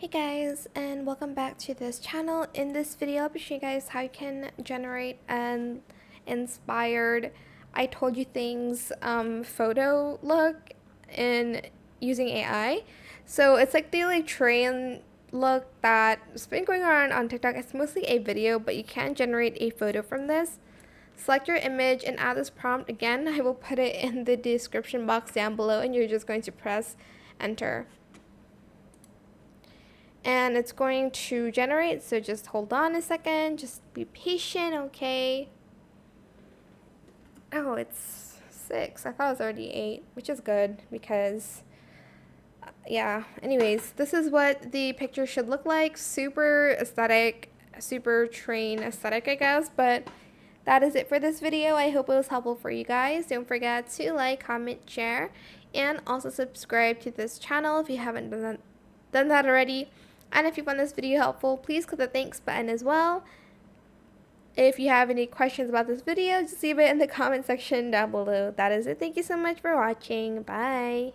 Hey guys, and welcome back to this channel. In this video, I'll be showing you guys how you can generate an inspired I told you things photo look in using AI. So it's like the train look that's been going on TikTok. It's mostly a video, but you can generate a photo from this. Select your image and add this prompt. Again, I will put it in the description box down below, and you're just going to press enter. And it's going to generate, so just hold on a second, just be patient. Okay. Oh, it's 6. I thought it was already 8, which is good because yeah, anyways, this is what the picture should look like. Super aesthetic, super train aesthetic, I guess. But that is it for this video. I hope it was helpful for you guys. Don't forget to like, comment, share, and also subscribe to this channel if you haven't done that already. And if you found this video helpful, please click the thanks button as well. If you have any questions about this video, just leave it in the comment section down below. That is it. Thank you so much for watching. Bye.